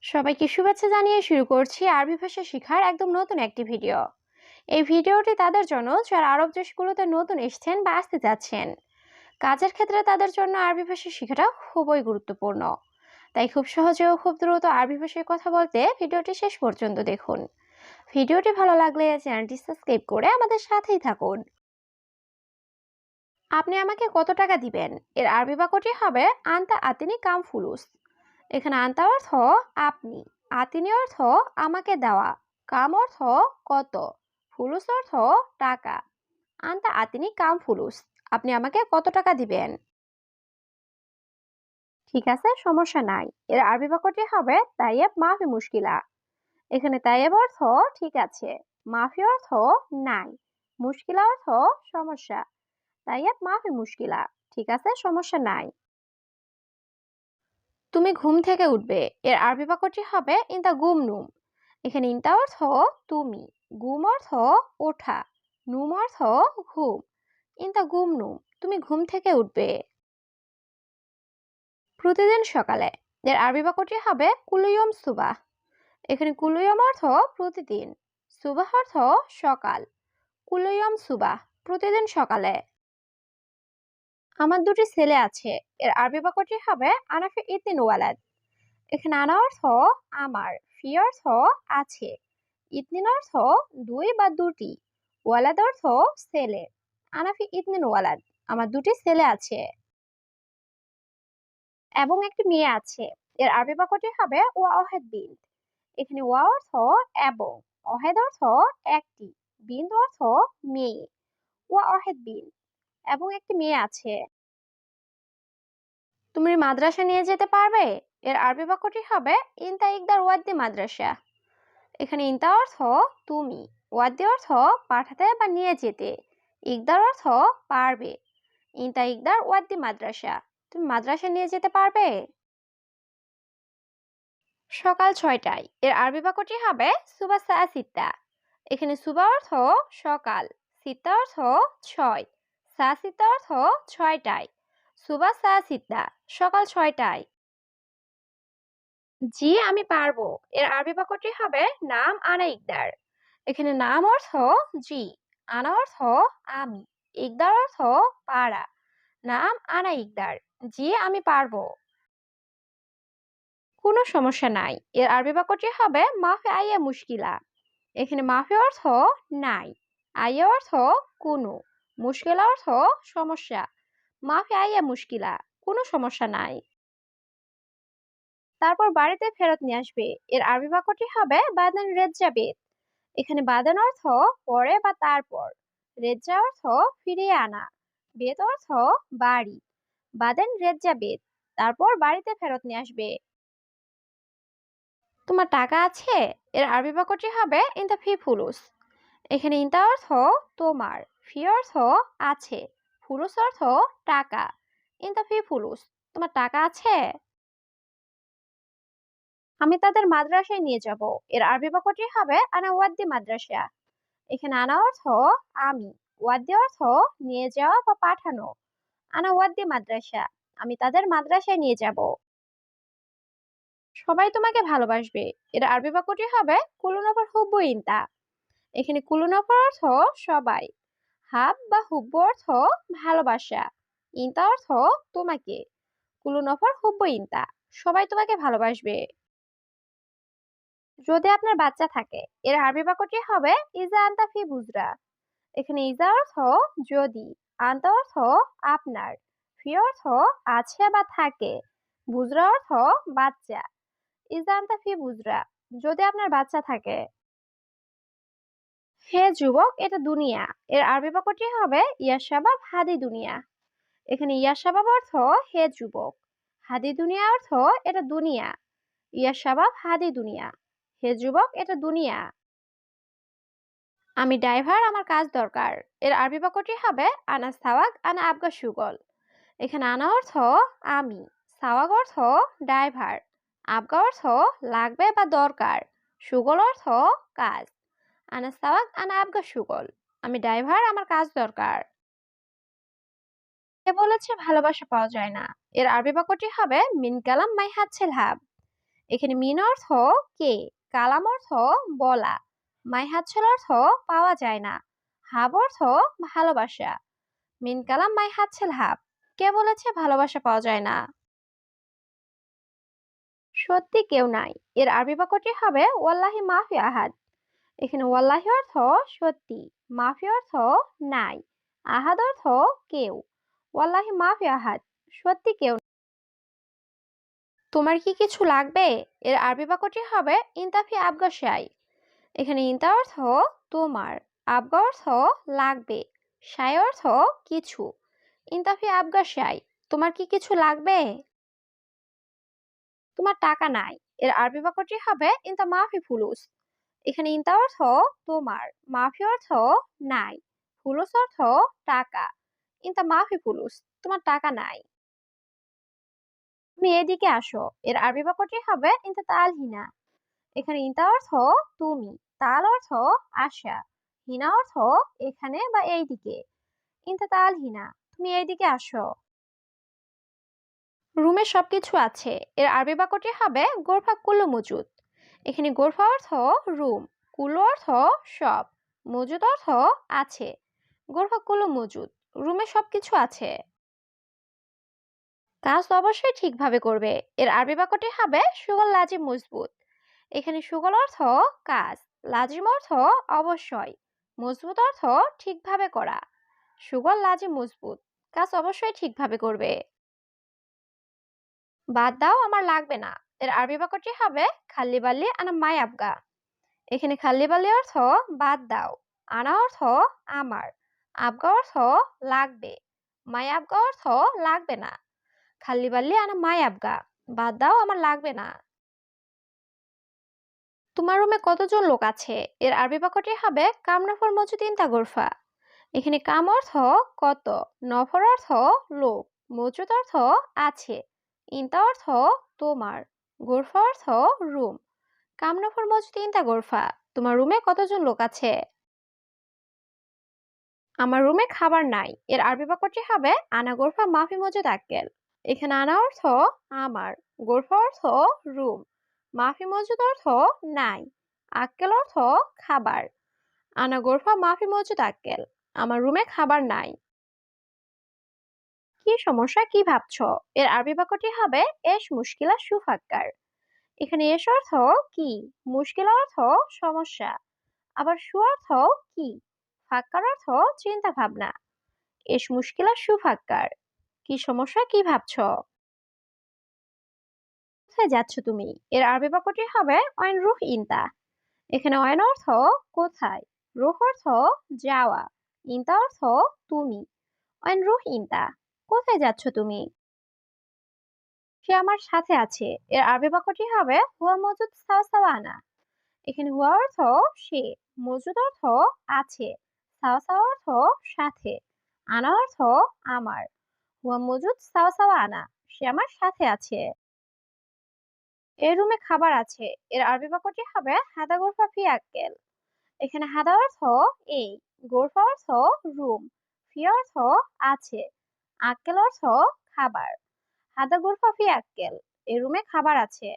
সবাইকে শুভেচ্ছা জানিয়ে শুরু করছি আরবি ভাষা শেখার একদম নতুন একটি ভিডিও। এই ভিডিওটি তাদের জন্য যারা আরব দেশগুলোতে নতুন এসেছেন বা আসতে যাচ্ছেন। কাজের ক্ষেত্রে তাদের জন্য আরবি ভাষা শেখাটা খুবই গুরুত্বপূর্ণ। তাই খুব সহজে ও খুব দ্রুত আরবি ভাষায় কথা বলতে ভিডিওটি শেষ পর্যন্ত দেখুন। ভিডিওটি ভালো লাগলে চ্যানেলটি সাবস্ক্রাইব করে আমাদের সাথেই থাকুন। আপনি আমাকে কত টাকা দিবেন এর আরবি বাক্যটি হবে আনতা আতিনি কাম ফুলুস। এখানে আনতা অর্থ আপনি, আতিনি অর্থ আমাকে দেওয়া, কাম অর্থ কত, ফুলুস অর্থ টাকা। আনতা আতিনি কাম ফুলুস, আপনি আমাকে কত টাকা দিবেন। ঠিক আছে, সমস্যা নাই। এর আরবি বাক্যটি হবে তাইয়েব মাফি মুশকিলা। এখানে তাইয়েব অর্থ ঠিক আছে, মাফি অর্থ নাই, মুশকিলা অর্থ সমস্যা। তাইয়েব মাফি মুশকিলা, ঠিক আছে, সমস্যা নাই। তুমি ঘুম থেকে উঠবে এর আরবি বাক্যটি হবে ইনতা গুম নুম। এখানে ইনতা অর্থ তুমি, গুম অর্থ ওঠা, নুম অর্থ ঘুম। ইনতা গুম নুম, তুমি ঘুম থেকে উঠবে। প্রতিদিন সকালে এর আরবি বাক্যটি হবে কুলুয়ম সুবাহ। এখানে কুলুয়ম অর্থ প্রতিদিন, সুবাহ অর্থ সকাল। কুলুয়ম সুবাহ, প্রতিদিন সকালে। আমার দুটি ছেলে আছে এর আরবি বাক্যটি হবে আনাফি ইতিন ওয়ালাদ। এখানে আনা অর্থ আমার, ফি অর্থ আছে, ইতনিন অর্থ দুই বা দুটি, ওয়ালাদ অর্থ ছেলে। আনাফি ইতনিন ওয়ালাদ, আমার দুটি ছেলে আছে। এবং একটি মেয়ে আছে এর আরবি বাক্যটি হবে ওয়া অহেদ বিন। এখানে ওয়া অর্থ এবং, অহেদ অর্থ একটি, বিন অর্থ মেয়ে। ওয়া অহেদ বিন, এবং একটি মেয়ে আছে। তুমি মাদ্রাসা নিয়ে যেতে পারবে এর আরবি বাক্যটি হবে ইনতা ইকদার ওয়াদ্দি মাদ্রাসা। এখানে ইনতা অর্থ তুমি, ওয়াদ্দি অর্থ পাঠাতে বা নিয়ে যেতে, ইকদার অর্থ পারবে। ইনতা ইকদার ওয়াদ্দি মাদ্রাসা, তুমি মাদ্রাসা নিয়ে যেতে পারবে। সকাল 6টায় এর আরবি বাক্যটি হবে সুবা সা সিত্তা। এখানে সুবা অর্থ সকাল, সিত্তা অর্থ 6, সা সিত্তা অর্থ 6টায়। সুবা সা সিত্তা, সকাল 6টায়। জি আমি পারবো এর আরবি বাক্যটি হবে নাম আনা ইকদার। এখানে নাম অর্থ জি, আনা অর্থ আমি, ইকদার অর্থ পারা। নাম আনা ইকদার, জি আমি পারবো। কোনো সমস্যা নাই এর আরবি বাক্যটি হবে মাফি আইয়া মুশকিলা। এখানে মাফি অর্থ নাই, আইয়া অর্থ কোনো, মুশকিলা অর্থ সমস্যা। মাফি আইয়া মুশকিলা, কোনো সমস্যা নাই। তারপর বাড়িতে ফেরত নিয়ে আসবে এর আরবি বাক্যটি হবে বাদান রেজ্জাবেত। এখানে বাদান অর্থ পরে বা তারপর, রেজ্জা অর্থ ফিরিয়ে আনা, বেত অর্থ বাড়ি। বাদান রেজ্জাবেত, তারপর বাড়িতে ফেরত নিয়ে আসবে। তোমার টাকা আছে এর আরবি বাক্যটি হবে ইনতা ফি ফুলুস। এখানে ইনতা অর্থ তোমার, ফি অর্থ আছে, ফুলুস অর্থ টাকা। ইনতা ফি ফুলুস, তোমার টাকা আছে। আমি তাদের মাদ্রাসায় নিয়ে যাব এর আরবি বাক্যটি হবে আনা ওয়াদ্দি মাদ্রাসা। এখানে আনা অর্থ আমি, ওয়াদ্দি অর্থ নিয়ে যাওয়া বা পাঠানো। আনা ওয়াদ্দি মাদ্রাসা, আমি তাদের মাদ্রাসায় নিয়ে যাব। সবাই তোমাকে ভালোবাসবে এর আরবি বাক্যটি হবে কুলুনফর হুব্বু ইনতা। এখানে কুলুনফর অর্থ সবাই, হাব বা হুব্বু অর্থ ভালোবাসা, ইনতা অর্থ তোমাকে। কুলুনফর হুব্বু ইনতা, সবাই তোমাকে ভালোবাসবে। যদি আপনার বাচ্চা থাকে এর আরবি বাক্যটি হবে ইজা আনতা ফি বুজরা। এখানে ইজা অর্থ যদি, আনতা অর্থ আপনার, ফি অর্থ আছে বা থাকে, বুজরা অর্থ বাচ্চা। ইজা আনতা ফি বুজরা, যদি আপনার বাচ্চা থাকে। হে যুবক এটা দুনিয়া এর আরবি বাক্যটি হবে ইয়া শাবাব হাদি দুনিয়া। এখানে ইয়া শাবাব অর্থ হে যুবক, হাদি দুনিয়া অর্থ এটা দুনিয়া। ইয়া শাবাব হাদি দুনিয়া, হে যুবক এটা দুনিয়া। আমি ড্রাইভার, আমার কাজ দরকার এর আরবি বাক্যটি হবে আনা সাওয়াক আনা আবগা সুগল। এখানে আনা অর্থ আমি, সাওয়াক অর্থ ড্রাইভার, আবগা অর্থ লাগবে বা দরকার, সুগল অর্থ কাজ। আনা সাওয়াক আনা আবগা সুগল, আমি ড্রাইভার, আমার কাজ দরকার। সে বলেছে ভালোবাসা পাওয়া যায় না এর আরবি বাক্যটি হবে মিন কালাম মাই হাতছেল হাব। এখানে মিন অর্থ কে, কালাম অর্থ বলা, মাই হাতছাল অর্থ পাওয়া যায় না, হাব অর্থ ভালোবাসা। মিন কালাম মাই হাতছাল হাব, কে বলেছে ভালোবাসা পাওয়া যায় না? সত্যি কেউ নাই, এর আরবি বাক্যটি হবে ওয়াল্লাহি মাফি আহাদ। এখানে ওয়াল্লাহি অর্থ সত্যি, মাফি অর্থ নাই, আহাদ অর্থ কেউ। ওয়াল্লাহি মাফি আহাদ, সত্যি কেউ। তোমার কি কিছু লাগবে? এর আরবি বাক্যটি হবে ইনতাফি আবগা শাই। এখানে ইনতা অর্থ তোমার, আবগা অর্থ লাগবে, শাই অর্থ কিছু। ইনতাফি আবগা শাই, তোমার কি কিছু লাগবে? তোমার টাকা নাই, এর আরবি বাক্যটি হবে ইনতা মাফি ফুলুস। এখানে ইনতা অর্থ তোমার, মাফি অর্থ নাই, ফুলুস অর্থ টাকা। ইনতা মাফি ফুলুস, তোমার টাকা নাই। তুমি এদিকে আসো, এর আরবি বাক্যটি হবে ইনতা তাল হিনা। এখানে ইনতা অর্থ তুমি, তাল অর্থ আসা, হিনা অর্থ এখানে বা এইদিকে। ইনতা তাল হিনা, তুমি এইদিকে আসো। রুমে সবকিছু আছে, এর আরবি বাক্যটি হবে গোরফা কুল্লু মজুদ। এখানে গোরফা অর্থ রুম, কুল্লু অর্থ সব, মজুদ অর্থ আছে। গোরফা কুল্লু মজুদ, রুমে সবকিছু আছে। কাজ তো অবশ্যই ঠিকভাবে করবে, এর আরবি বাক্যটি হবে সুগল লাজিম মজবুত। এখানে সুগল অর্থ কাজ, লাজিম অর্থ অবশ্যই, মজবুত অর্থ ঠিকভাবে করা। সুগল লাজিম মজবুত, কাজ অবশ্যই ঠিকভাবে করবে। বাদ দাও, আমার লাগবে না, এর আরবি বাক্যটি হবে খাল্লি বাল্লি আনা মাই আবগা। এখানে খাল্লি বাল্লি অর্থ বাদ দাও, আনা অর্থ আমার, আবগা অর্থ লাগবে, মাই আবগা অর্থ লাগবে না। খাল্লি বাল্লি আনা মাই আবগা, বাদ দাও, আমার লাগবে না। তোমার রুমে কতজন লোক আছে? এর আরবি বাক্যটি হবে কাম নফর মজুদ ইনতা গোরফা। এখানে কাম অর্থ কত, নফর অর্থ লোক, মজুদ অর্থ আছে, ইনতা অর্থ তোমার, গোরফা অর্থ রুম। কাম নফর মজুদ ইনতা গোরফা, তোমার রুমে কতজন লোক আছে? আমার রুমে খাবার নাই, এর আরবি বাক্যটি হবে আনা গোরফা মাফি মজুদ আক্কেল। এখানে আনা অর্থ আমার, গোরফা অর্থ রুম, মাফি মজুদ অর্থ নাই, আক্কেল অর্থ খাবার। আনা গোরফা মাফি মজুদ আক্কেল, আমার রুমে খাবার নাই। কি সমস্যা, কি ভাবছো? এর আরবি বাক্যটি হবে এস মুশকিলা সুফাক্কার। এখানে এস অর্থ কি, মুশকিলা অর্থ সমস্যা, আবার সু অর্থ কি, ফাক্কার অর্থ চিন্তা ভাবনা। এস মুশকিলা সুফাক্কার, কি সমস্যা, কি ভাবছো? কোথায় যাচ্ছ তুমি? এর আরবি বাক্যটি হবে অয়ন রুহ ইনতা। এখানে অয়ন অর্থ কোথায়, রুহ অর্থ যাওয়া, ইনতা অর্থ তুমি। অয়ন রুহ ইনতা, কোথায় যাচ্ছ তুমি? সে আমার সাথে আছে, এর আরবি বাক্যটি হবে হুয়া মজুদ সাওয়া সাওয়া আনা। এখানে হুয়া অর্থ সে, মজুদ অর্থ আছে, সাওয়া সাওয়া অর্থ সাথে, আনা অর্থ আমার। হুয়া মজুদ সাওয়া সাওয়া আনা, সে আমার সাথে আছে। এই রুমে খাবার আছে, এর আরবি বাক্যটি হবে হাদা গোরফা ফি আক্কেল। এখানে হাদা অর্থ এই, গোরফা অর্থ রুম, ফি অর্থ আছে, আক্কেল অর্থ খাবার। হাদা গোরফা ফি আক্কেল, এই রুমে খাবার আছে।